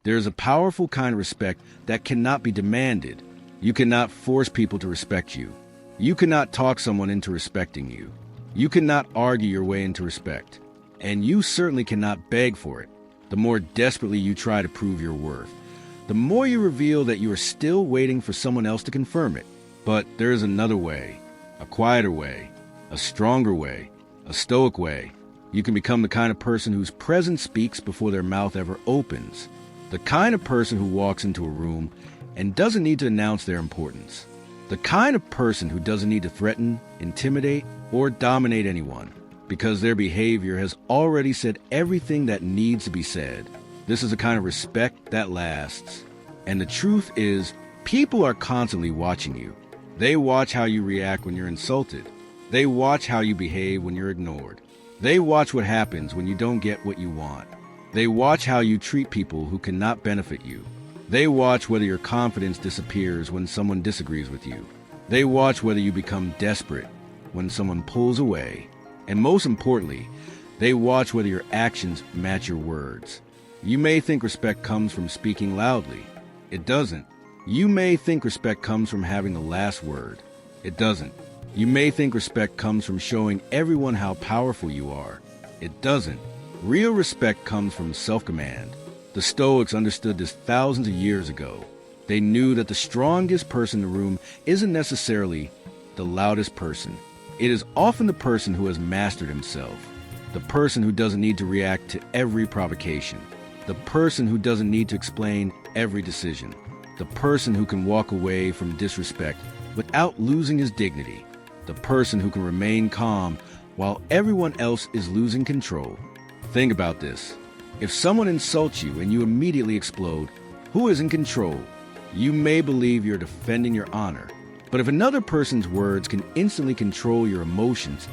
There is a powerful kind of respect that cannot be demanded. You cannot force people to respect you. You cannot talk someone into respecting you. You cannot argue your way into respect. And you certainly cannot beg for it. The more desperately you try to prove your worth, the more you reveal that you are still waiting for someone else to confirm it. But there is another way, a quieter way, a stronger way, a stoic way. You can become the kind of person whose presence speaks before their mouth ever opens. The kind of person who walks into a room and doesn't need to announce their importance. The kind of person who doesn't need to threaten, intimidate, or dominate anyone, because their behavior has already said everything that needs to be said. This is a kind of respect that lasts. And the truth is, people are constantly watching you. They watch how you react when you're insulted. They watch how you behave when you're ignored. They watch what happens when you don't get what you want. They watch how you treat people who cannot benefit you. They watch whether your confidence disappears when someone disagrees with you. They watch whether you become desperate when someone pulls away. And most importantly, they watch whether your actions match your words. You may think respect comes from speaking loudly. It doesn't. You may think respect comes from having the last word. It doesn't. You may think respect comes from showing everyone how powerful you are. It doesn't. Real respect comes from self-command. The Stoics understood this thousands of years ago. They knew that the strongest person in the room isn't necessarily the loudest person. It is often the person who has mastered himself, the person who doesn't need to react to every provocation, the person who doesn't need to explain every decision, the person who can walk away from disrespect without losing his dignity, the person who can remain calm while everyone else is losing control. Think about this. If someone insults you and you immediately explode, who is in control? You may believe you're defending your honor, but if another person's words can instantly control your emotions,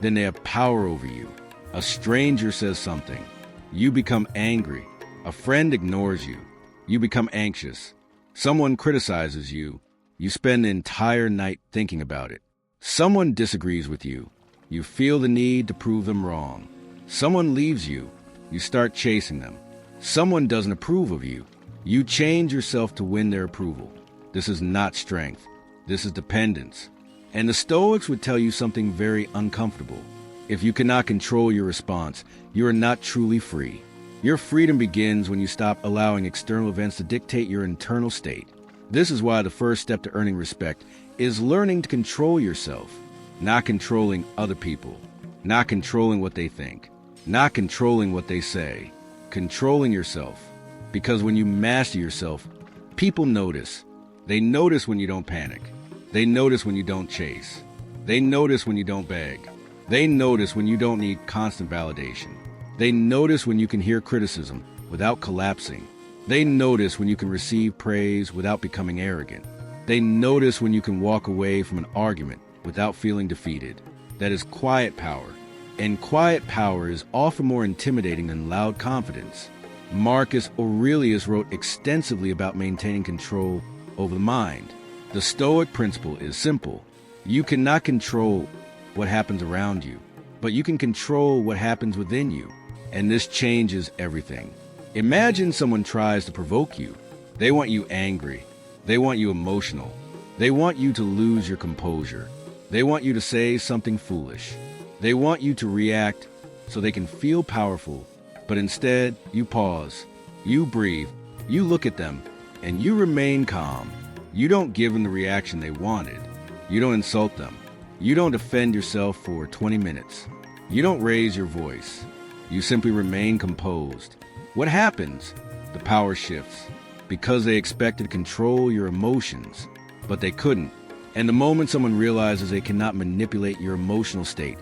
then they have power over you. A stranger says something. You become angry. A friend ignores you. You become anxious. Someone criticizes you. You spend the entire night thinking about it. Someone disagrees with you. You feel the need to prove them wrong. Someone leaves you. You start chasing them. Someone doesn't approve of you. You change yourself to win their approval. This is not strength. This is dependence. And the Stoics would tell you something very uncomfortable. If you cannot control your response, you are not truly free. Your freedom begins when you stop allowing external events to dictate your internal state. This is why the first step to earning respect is learning to control yourself, not controlling other people, not controlling what they think, not controlling what they say, controlling yourself. Because when you master yourself, people notice. They notice when you don't panic. They notice when you don't chase. They notice when you don't beg. They notice when you don't need constant validation. They notice when you can hear criticism without collapsing. They notice when you can receive praise without becoming arrogant. They notice when you can walk away from an argument without feeling defeated. That is quiet power. And quiet power is often more intimidating than loud confidence. Marcus Aurelius wrote extensively about maintaining control over the mind. The Stoic principle is simple. You cannot control what happens around you, but you can control what happens within you. And this changes everything. Imagine someone tries to provoke you. They want you angry. They want you emotional. They want you to lose your composure. They want you to say something foolish. They want you to react so they can feel powerful. But instead, you pause, you breathe, you look at them, and you remain calm. You don't give them the reaction they wanted. You don't insult them. You don't defend yourself for 20 minutes. You don't raise your voice. You simply remain composed. What happens? The power shifts. Because they expected to control your emotions, but they couldn't. And the moment someone realizes they cannot manipulate your emotional state,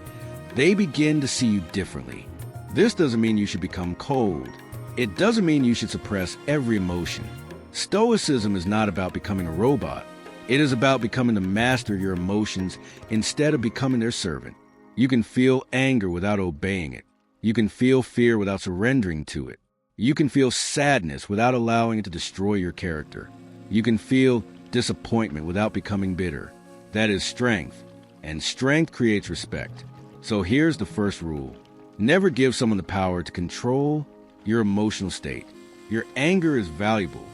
they begin to see you differently. This doesn't mean you should become cold. It doesn't mean you should suppress every emotion. Stoicism is not about becoming a robot. It is about becoming the master of your emotions instead of becoming their servant. You can feel anger without obeying it. You can feel fear without surrendering to it. You can feel sadness without allowing it to destroy your character. You can feel disappointment without becoming bitter. That is strength, and strength creates respect. So here's the first rule. Never give someone the power to control your emotional state. Your anger is valuable.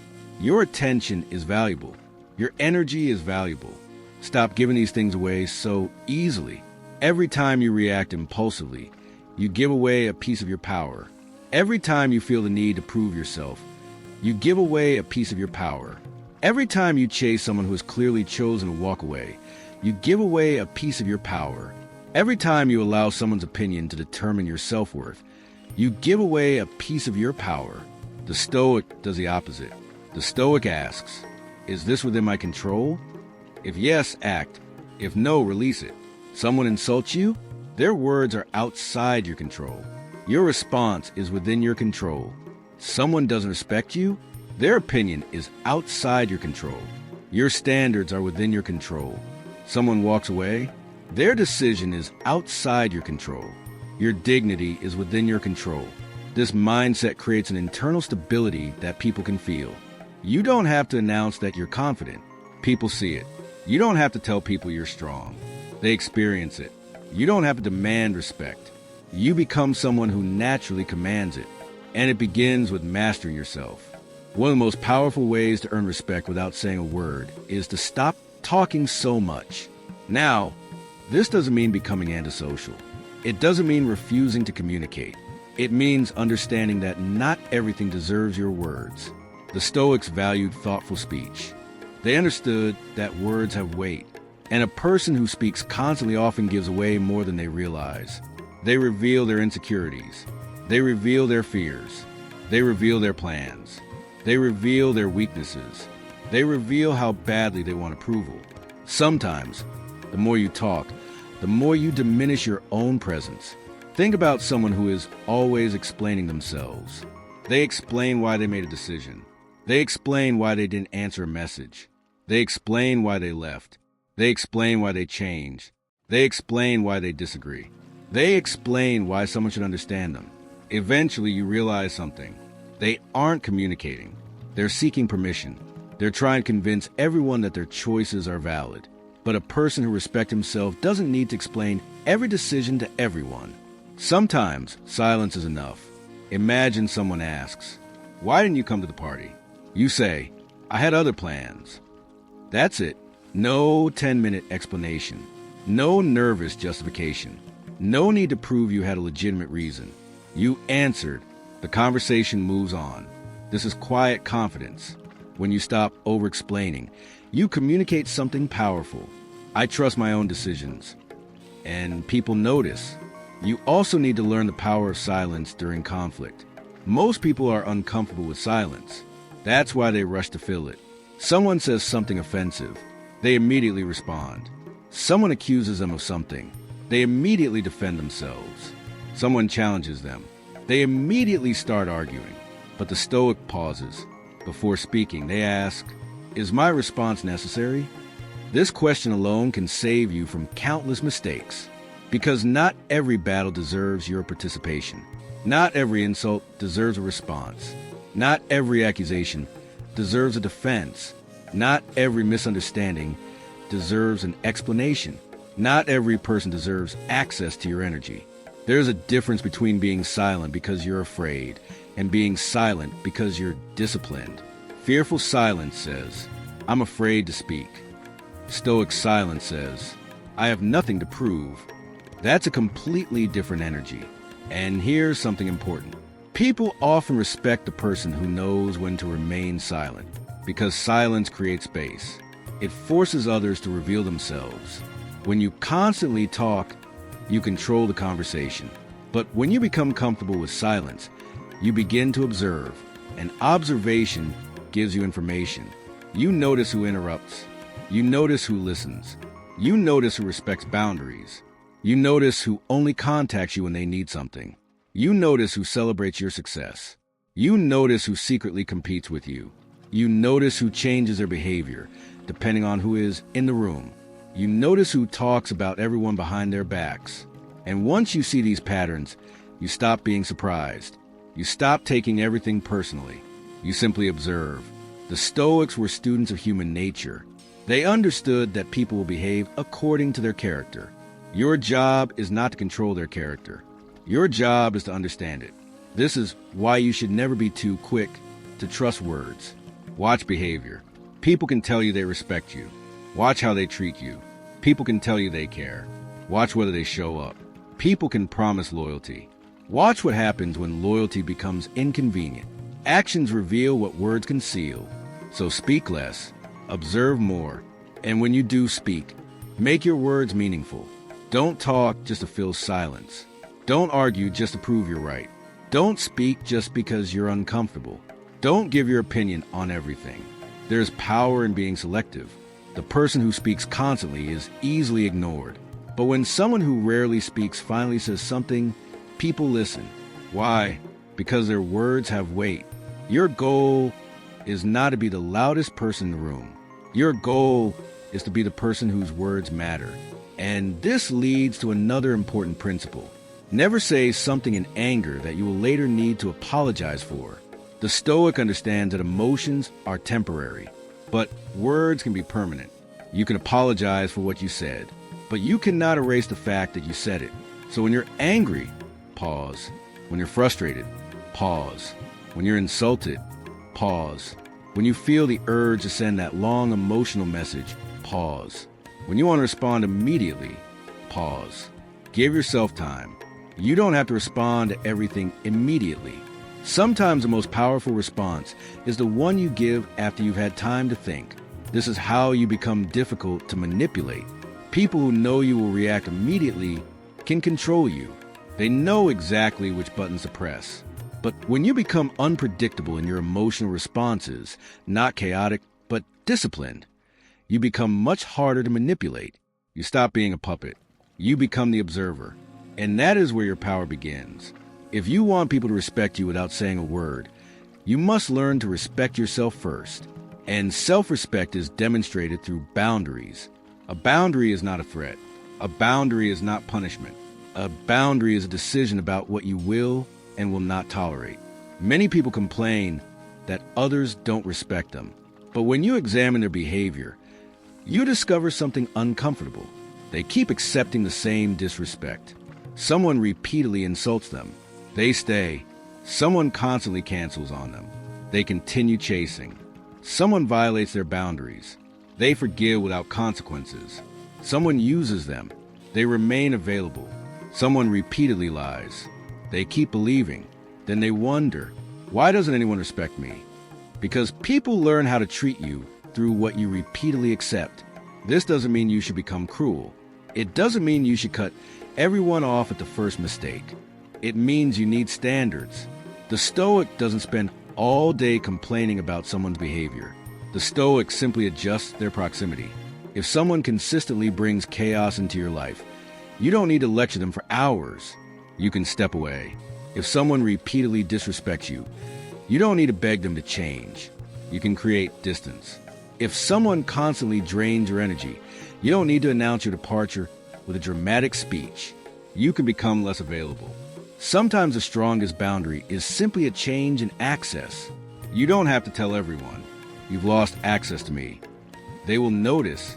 Your attention is valuable. Your energy is valuable. Stop giving these things away so easily. Every time you react impulsively, you give away a piece of your power. Every time you feel the need to prove yourself, you give away a piece of your power. Every time you chase someone who has clearly chosen to walk away, you give away a piece of your power. Every time you allow someone's opinion to determine your self-worth, you give away a piece of your power. The Stoic does the opposite. The Stoic asks, is this within my control? If yes, act. If no, release it. Someone insults you? Their words are outside your control. Your response is within your control. Someone doesn't respect you? Their opinion is outside your control. Your standards are within your control. Someone walks away? Their decision is outside your control. Your dignity is within your control. This mindset creates an internal stability that people can feel. You don't have to announce that you're confident. People see it. You don't have to tell people you're strong. They experience it. You don't have to demand respect. You become someone who naturally commands it. And it begins with mastering yourself. One of the most powerful ways to earn respect without saying a word is to stop talking so much. Now, this doesn't mean becoming antisocial. It doesn't mean refusing to communicate. It means understanding that not everything deserves your words. The Stoics valued thoughtful speech. They understood that words have weight, and a person who speaks constantly often gives away more than they realize. They reveal their insecurities. They reveal their fears. They reveal their plans. They reveal their weaknesses. They reveal how badly they want approval. Sometimes, the more you talk, the more you diminish your own presence. Think about someone who is always explaining themselves. They explain why they made a decision. They explain why they didn't answer a message. They explain why they left. They explain why they changed. They explain why they disagree. They explain why someone should understand them. Eventually, you realize something. They aren't communicating. They're seeking permission. They're trying to convince everyone that their choices are valid. But a person who respects himself doesn't need to explain every decision to everyone. Sometimes silence is enough. Imagine someone asks, "Why didn't you come to the party?" You say, "I had other plans." That's it. No 10-minute explanation. No nervous justification. No need to prove you had a legitimate reason. You answered. The conversation moves on. This is quiet confidence. When you stop over-explaining, you communicate something powerful. I trust my own decisions. And people notice. You also need to learn the power of silence during conflict. Most people are uncomfortable with silence. That's why they rush to fill it. Someone says something offensive. They immediately respond. Someone accuses them of something. They immediately defend themselves. Someone challenges them. They immediately start arguing. But the Stoic pauses. Before speaking, they ask, "Is my response necessary?" This question alone can save you from countless mistakes. Because not every battle deserves your participation. Not every insult deserves a response. Not every accusation deserves a defense. Not every misunderstanding deserves an explanation. Not every person deserves access to your energy. There's a difference between being silent because you're afraid and being silent because you're disciplined. Fearful silence says, "I'm afraid to speak." Stoic silence says, "I have nothing to prove." That's a completely different energy. And here's something important. People often respect the person who knows when to remain silent, because silence creates space. It forces others to reveal themselves. When you constantly talk, you control the conversation. But when you become comfortable with silence, you begin to observe. And observation gives you information. You notice who interrupts. You notice who listens. You notice who respects boundaries. You notice who only contacts you when they need something. You notice who celebrates your success. You notice who secretly competes with you. You notice who changes their behavior, depending on who is in the room. You notice who talks about everyone behind their backs. And once you see these patterns, you stop being surprised. You stop taking everything personally. You simply observe. The Stoics were students of human nature. They understood that people will behave according to their character. Your job is not to control their character. Your job is to understand it. This is why you should never be too quick to trust words. Watch behavior. People can tell you they respect you. Watch how they treat you. People can tell you they care. Watch whether they show up. People can promise loyalty. Watch what happens when loyalty becomes inconvenient. Actions reveal what words conceal. So speak less, observe more, and when you do speak, make your words meaningful. Don't talk just to fill silence. Don't argue just to prove you're right. Don't speak just because you're uncomfortable. Don't give your opinion on everything. There's power in being selective. The person who speaks constantly is easily ignored. But when someone who rarely speaks finally says something, people listen. Why? Because their words have weight. Your goal is not to be the loudest person in the room. Your goal is to be the person whose words matter. And this leads to another important principle. Never say something in anger that you will later need to apologize for. The Stoic understands that emotions are temporary, but words can be permanent. You can apologize for what you said, but you cannot erase the fact that you said it. So when you're angry, pause. When you're frustrated, pause. When you're insulted, pause. When you feel the urge to send that long emotional message, pause. When you want to respond immediately, pause. Give yourself time. You don't have to respond to everything immediately. Sometimes the most powerful response is the one you give after you've had time to think. This is how you become difficult to manipulate. People who know you will react immediately can control you. They know exactly which buttons to press. But when you become unpredictable in your emotional responses, not chaotic, but disciplined, you become much harder to manipulate. You stop being a puppet. You become the observer. And that is where your power begins. If you want people to respect you without saying a word, you must learn to respect yourself first. And self-respect is demonstrated through boundaries. A boundary is not a threat. A boundary is not punishment. A boundary is a decision about what you will and will not tolerate. Many people complain that others don't respect them. But when you examine their behavior, you discover something uncomfortable. They keep accepting the same disrespect. Someone repeatedly insults them. They stay. Someone constantly cancels on them. They continue chasing. Someone violates their boundaries. They forgive without consequences. Someone uses them. They remain available. Someone repeatedly lies. They keep believing. Then they wonder, why doesn't anyone respect me? Because people learn how to treat you through what you repeatedly accept. This doesn't mean you should become cruel. It doesn't mean you should cut everyone off at the first mistake. It means you need standards. The Stoic doesn't spend all day complaining about someone's behavior. The Stoic simply adjusts their proximity. If someone consistently brings chaos into your life, you don't need to lecture them for hours. You can step away. If someone repeatedly disrespects you, you don't need to beg them to change. You can create distance. If someone constantly drains your energy, you don't need to announce your departure with a dramatic speech. You can become less available. Sometimes the strongest boundary is simply a change in access. You don't have to tell everyone, you've lost access to me. They will notice.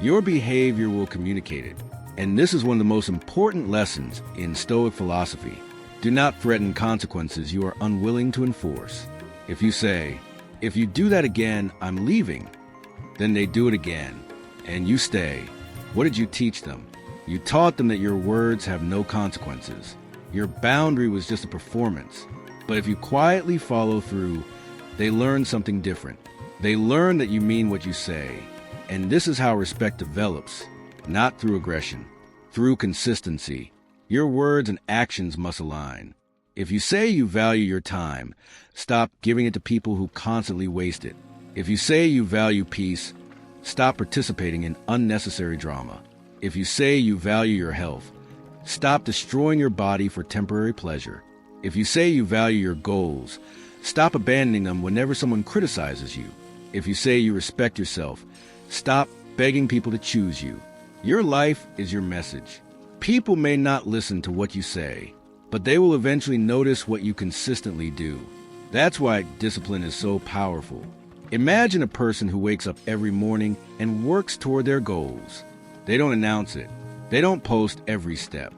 Your behavior will communicate it. And this is one of the most important lessons in Stoic philosophy. Do not threaten consequences you are unwilling to enforce. If you say, if you do that again, I'm leaving, then they do it again, and you stay. What did you teach them? You taught them that your words have no consequences. Your boundary was just a performance. But if you quietly follow through, they learn something different. They learn that you mean what you say. And this is how respect develops, not through aggression, through consistency. Your words and actions must align. If you say you value your time, stop giving it to people who constantly waste it. If you say you value peace, stop participating in unnecessary drama. If you say you value your health, stop destroying your body for temporary pleasure. If you say you value your goals, stop abandoning them whenever someone criticizes you. If you say you respect yourself, stop begging people to choose you. Your life is your message. People may not listen to what you say, but they will eventually notice what you consistently do. That's why discipline is so powerful. Imagine a person who wakes up every morning and works toward their goals. They don't announce it. They don't post every step.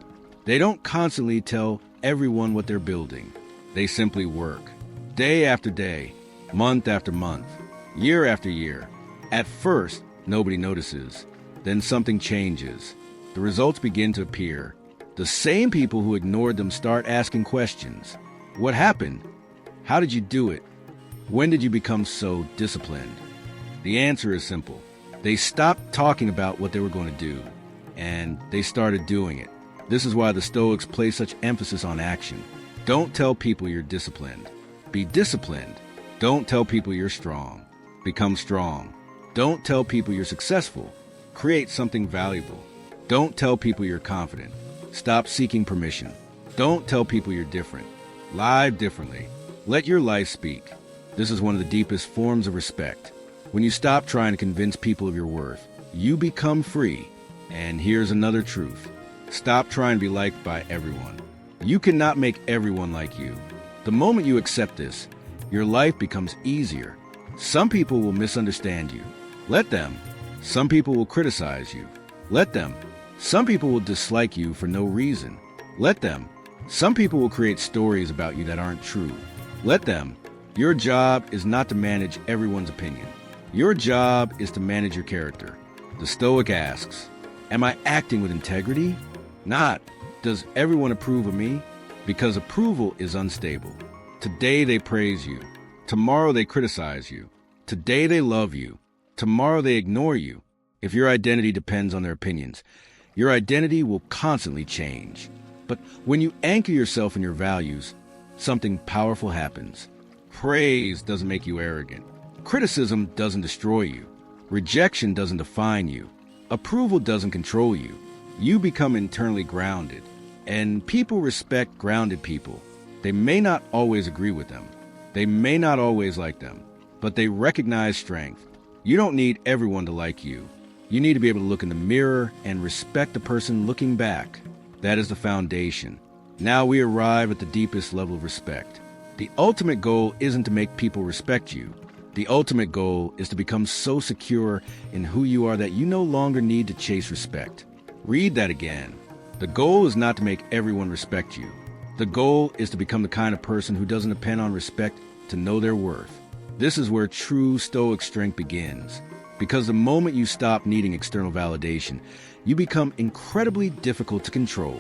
They don't constantly tell everyone what they're building. They simply work, day after day, month after month, year after year. At first, nobody notices. Then something changes. The results begin to appear. The same people who ignored them start asking questions. What happened? How did you do it? When did you become so disciplined? The answer is simple. They stopped talking about what they were going to do, and they started doing it. This is why the Stoics place such emphasis on action. Don't tell people you're disciplined. Be disciplined. Don't tell people you're strong. Become strong. Don't tell people you're successful. Create something valuable. Don't tell people you're confident. Stop seeking permission. Don't tell people you're different. Live differently. Let your life speak. This is one of the deepest forms of respect. When you stop trying to convince people of your worth, you become free. And here's another truth. Stop trying to be liked by everyone. You cannot make everyone like you. The moment you accept this, your life becomes easier. Some people will misunderstand you. Let them. Some people will criticize you. Let them. Some people will dislike you for no reason. Let them. Some people will create stories about you that aren't true. Let them. Your job is not to manage everyone's opinion. Your job is to manage your character. The Stoic asks, am I acting with integrity? Not, does everyone approve of me? Because approval is unstable. Today they praise you. Tomorrow they criticize you. Today they love you. Tomorrow they ignore you. If your identity depends on their opinions, your identity will constantly change. But when you anchor yourself in your values, something powerful happens. Praise doesn't make you arrogant. Criticism doesn't destroy you. Rejection doesn't define you. Approval doesn't control you. You become internally grounded. And people respect grounded people. They may not always agree with them. They may not always like them. But they recognize strength. You don't need everyone to like you. You need to be able to look in the mirror and respect the person looking back. That is the foundation. Now we arrive at the deepest level of respect. The ultimate goal isn't to make people respect you. The ultimate goal is to become so secure in who you are that you no longer need to chase respect. Read that again. The goal is not to make everyone respect you. The goal is to become the kind of person who doesn't depend on respect to know their worth. This is where true Stoic strength begins. Because the moment you stop needing external validation, you become incredibly difficult to control.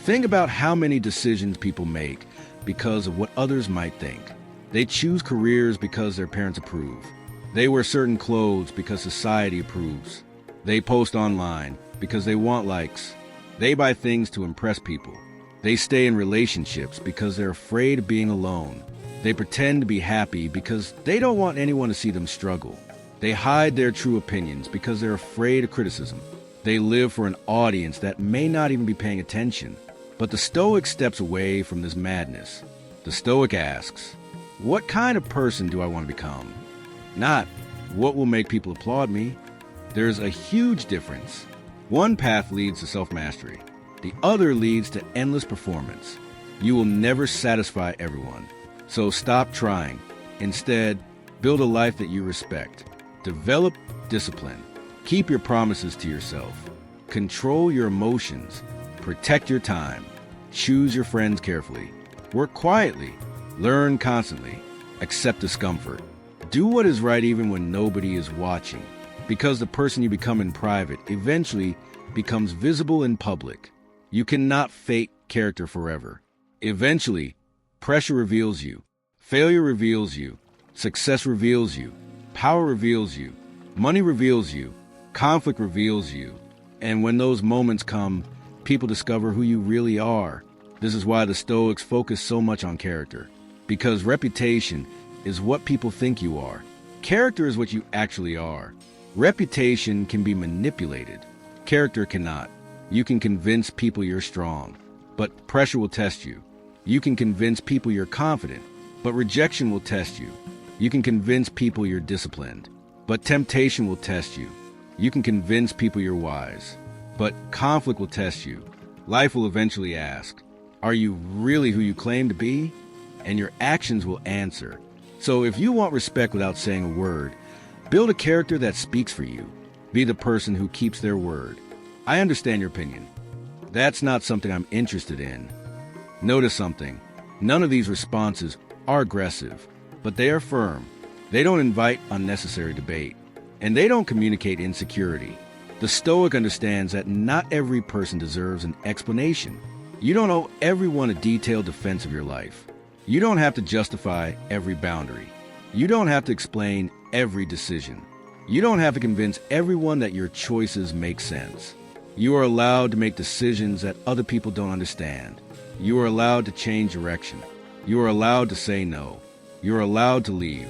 Think about how many decisions people make because of what others might think. They choose careers because their parents approve. They wear certain clothes because society approves. They post online because they want likes. They buy things to impress people. They stay in relationships because they're afraid of being alone. They pretend to be happy because they don't want anyone to see them struggle. They hide their true opinions because they're afraid of criticism. They live for an audience that may not even be paying attention. But the Stoic steps away from this madness. The Stoic asks, what kind of person do I want to become? Not, what will make people applaud me? There's a huge difference. One path leads to self-mastery. The other leads to endless performance. You will never satisfy everyone. So stop trying. Instead, build a life that you respect. Develop discipline. Keep your promises to yourself. Control your emotions. Protect your time. Choose your friends carefully. Work quietly. Learn constantly. Accept discomfort. Do what is right even when nobody is watching. Because the person you become in private eventually becomes visible in public. You cannot fake character forever. Eventually, pressure reveals you. Failure reveals you. Success reveals you. Power reveals you. Money reveals you. Conflict reveals you. And when those moments come, people discover who you really are. This is why the Stoics focus so much on character. Because reputation is what people think you are. Character is what you actually are. Reputation can be manipulated. Character cannot. You can convince people you're strong, but pressure will test you. You can convince people you're confident, but rejection will test you. You can convince people you're disciplined, but temptation will test you. You can convince people you're wise, but conflict will test you. Life will eventually ask, are you really who you claim to be? And your actions will answer. So if you want respect without saying a word, build a character that speaks for you. Be the person who keeps their word. I understand your opinion. That's not something I'm interested in. Notice something. None of these responses are aggressive, but they are firm. They don't invite unnecessary debate. And they don't communicate insecurity. The Stoic understands that not every person deserves an explanation. You don't owe everyone a detailed defense of your life. You don't have to justify every boundary. You don't have to explain every decision. You don't have to convince everyone that your choices make sense. You are allowed to make decisions that other people don't understand. You are allowed to change direction. You are allowed to say no. You are allowed to leave.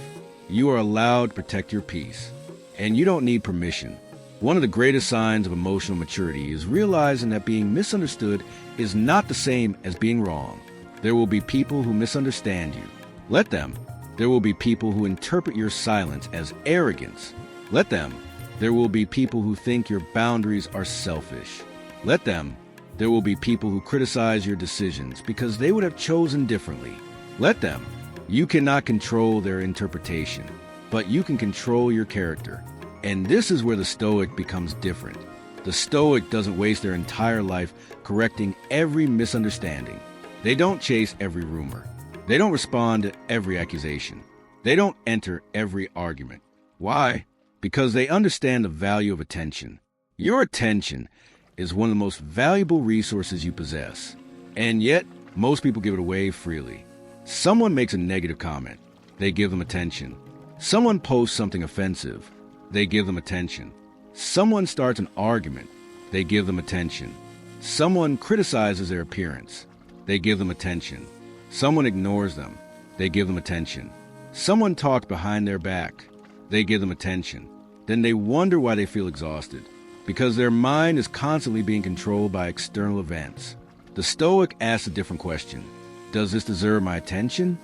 You are allowed to protect your peace. And you don't need permission. One of the greatest signs of emotional maturity is realizing that being misunderstood is not the same as being wrong. There will be people who misunderstand you. Let them. There will be people who interpret your silence as arrogance. Let them. There will be people who think your boundaries are selfish. Let them. There will be people who criticize your decisions because they would have chosen differently. Let them. You cannot control their interpretation, but you can control your character. And this is where the Stoic becomes different. The Stoic doesn't waste their entire life correcting every misunderstanding. They don't chase every rumor. They don't respond to every accusation. They don't enter every argument. Why? Because they understand the value of attention. Your attention is one of the most valuable resources you possess. And yet, most people give it away freely. Someone makes a negative comment. They give them attention. Someone posts something offensive. They give them attention. Someone starts an argument. They give them attention. Someone criticizes their appearance. They give them attention. Someone ignores them. They give them attention. Someone talks behind their back. They give them attention. Then they wonder why they feel exhausted, because their mind is constantly being controlled by external events. The Stoic asks a different question. Does this deserve my attention?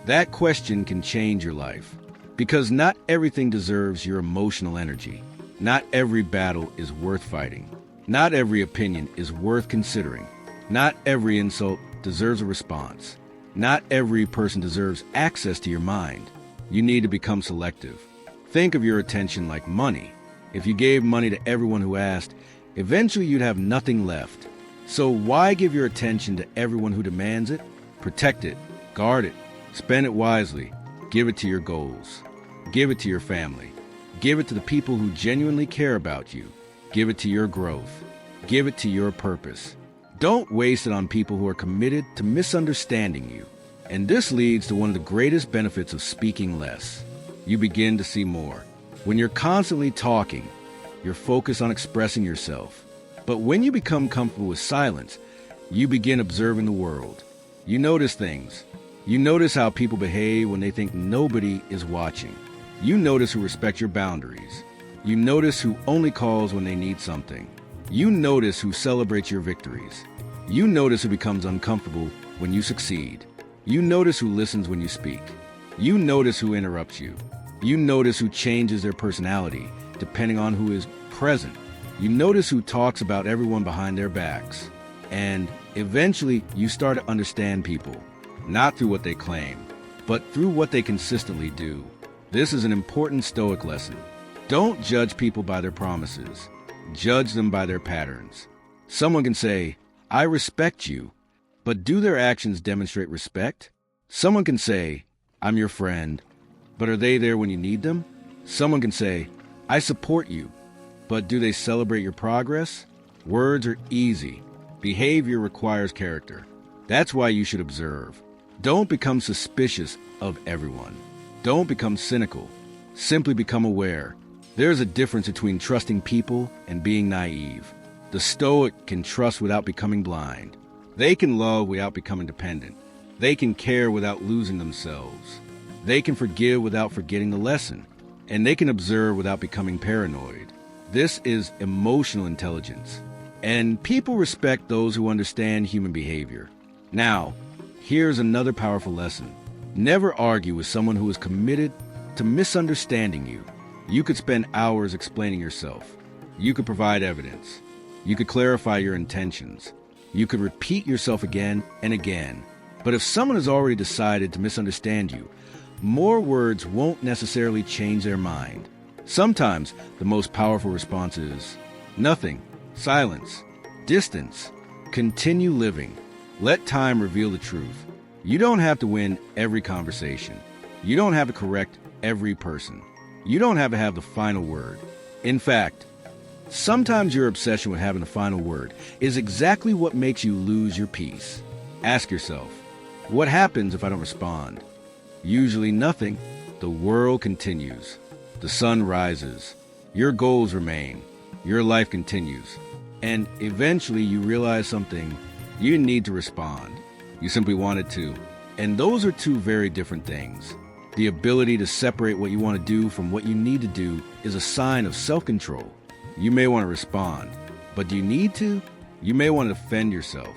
That question can change your life. Because not everything deserves your emotional energy. Not every battle is worth fighting. Not every opinion is worth considering. Not every insult deserves a response. Not every person deserves access to your mind. You need to become selective. Think of your attention like money. If you gave money to everyone who asked, eventually you'd have nothing left. So why give your attention to everyone who demands it? Protect it. Guard it. Spend it wisely. Give it to your goals. Give it to your family. Give it to the people who genuinely care about you. Give it to your growth. Give it to your purpose. Don't waste it on people who are committed to misunderstanding you. And this leads to one of the greatest benefits of speaking less. You begin to see more. When you're constantly talking, you're focused on expressing yourself. But when you become comfortable with silence, you begin observing the world. You notice things. You notice how people behave when they think nobody is watching. You notice who respects your boundaries. You notice who only calls when they need something. You notice who celebrates your victories. You notice who becomes uncomfortable when you succeed. You notice who listens when you speak. You notice who interrupts you. You notice who changes their personality depending on who is present. You notice who talks about everyone behind their backs. And eventually, you start to understand people, not through what they claim, but through what they consistently do. This is an important Stoic lesson. Don't judge people by their promises. Judge them by their patterns. Someone can say, I respect you, but do their actions demonstrate respect? Someone can say, I'm your friend, but are they there when you need them? Someone can say, I support you, but do they celebrate your progress? Words are easy. Behavior requires character. That's why you should observe. Don't become suspicious of everyone. Don't become cynical. Simply become aware. There's a difference between trusting people and being naive. The Stoic can trust without becoming blind. They can love without becoming dependent. They can care without losing themselves. They can forgive without forgetting the lesson. And they can observe without becoming paranoid. This is emotional intelligence. And people respect those who understand human behavior. Now, here's another powerful lesson. Never argue with someone who is committed to misunderstanding you. You could spend hours explaining yourself. You could provide evidence. You could clarify your intentions. You could repeat yourself again and again. But if someone has already decided to misunderstand you, more words won't necessarily change their mind. Sometimes the most powerful response is nothing, silence, distance. Continue living. Let time reveal the truth. You don't have to win every conversation. You don't have to correct every person. You don't have to have the final word. In fact, sometimes your obsession with having the final word is exactly what makes you lose your peace. Ask yourself, what happens if I don't respond? Usually nothing. The world continues. The sun rises. Your goals remain. Your life continues. And eventually you realize something. You need to respond. You simply wanted to. And those are two very different things. The ability to separate what you want to do from what you need to do is a sign of self-control. You may want to respond, but do you need to? You may want to defend yourself,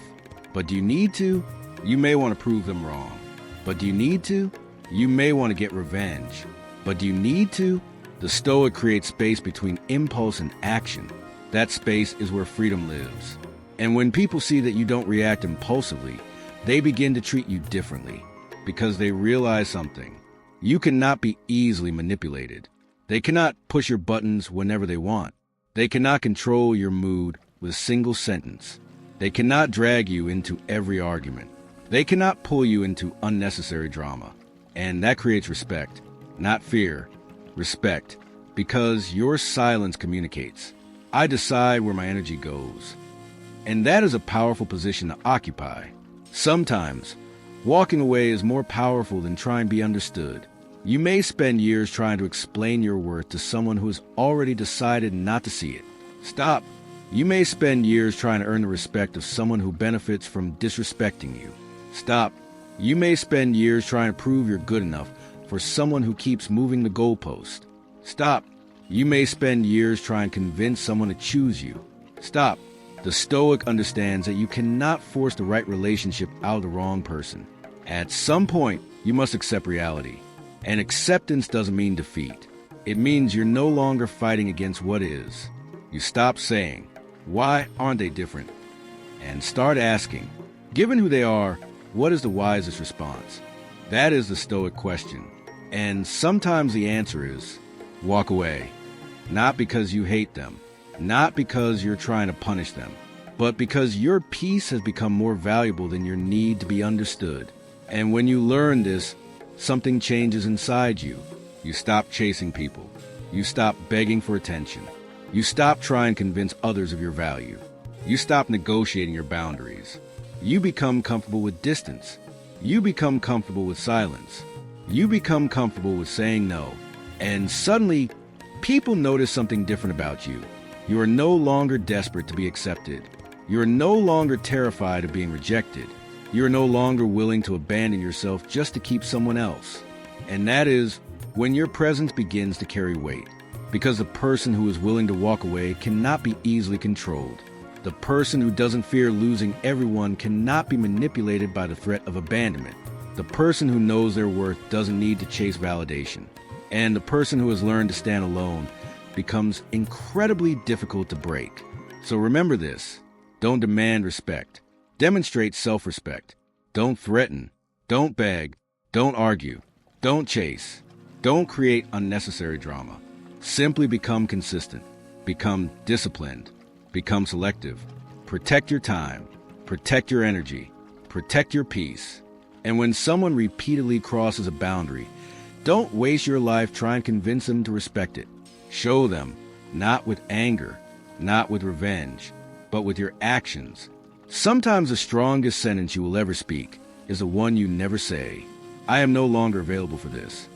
but do you need to? You may want to prove them wrong, but do you need to? You may want to get revenge, but do you need to? The Stoic creates space between impulse and action. That space is where freedom lives. And when people see that you don't react impulsively, they begin to treat you differently because they realize something. You cannot be easily manipulated. They cannot push your buttons whenever they want. They cannot control your mood with a single sentence. They cannot drag you into every argument. They cannot pull you into unnecessary drama. And that creates respect, not fear. Respect, because your silence communicates. I decide where my energy goes. And that is a powerful position to occupy. Sometimes, walking away is more powerful than trying to be understood. You may spend years trying to explain your worth to someone who has already decided not to see it. Stop. You may spend years trying to earn the respect of someone who benefits from disrespecting you. Stop. You may spend years trying to prove you're good enough for someone who keeps moving the goalpost. Stop. You may spend years trying to convince someone to choose you. Stop. The Stoic understands that you cannot force the right relationship out of the wrong person. At some point, you must accept reality. And acceptance doesn't mean defeat. It means you're no longer fighting against what is. You stop saying, why aren't they different? And start asking, given who they are, what is the wisest response? That is the Stoic question. And sometimes the answer is, walk away. Not because you hate them, not because you're trying to punish them, but because your peace has become more valuable than your need to be understood. And when you learn this, something changes inside you. You stop chasing people. You stop begging for attention. You stop trying to convince others of your value. You stop negotiating your boundaries. You become comfortable with distance. You become comfortable with silence. You become comfortable with saying no. And suddenly, people notice something different about you. You are no longer desperate to be accepted. You are no longer terrified of being rejected. You are no longer willing to abandon yourself just to keep someone else. And that is when your presence begins to carry weight. Because the person who is willing to walk away cannot be easily controlled. The person who doesn't fear losing everyone cannot be manipulated by the threat of abandonment. The person who knows their worth doesn't need to chase validation. And the person who has learned to stand alone becomes incredibly difficult to break. So remember this. Don't demand respect. Demonstrate self-respect. Don't threaten. Don't beg. Don't argue. Don't chase. Don't create unnecessary drama. Simply become consistent. Become disciplined. Become selective. Protect your time. Protect your energy. Protect your peace. And when someone repeatedly crosses a boundary, don't waste your life trying to convince them to respect it. Show them, not with anger, not with revenge, but with your actions. Sometimes the strongest sentence you will ever speak is the one you never say. I am no longer available for this.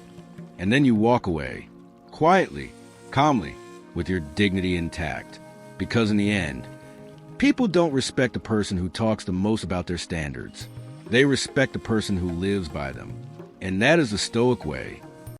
And then you walk away, quietly, calmly, with your dignity intact. Because in the end, people don't respect the person who talks the most about their standards. They respect the person who lives by them. And that is the Stoic way.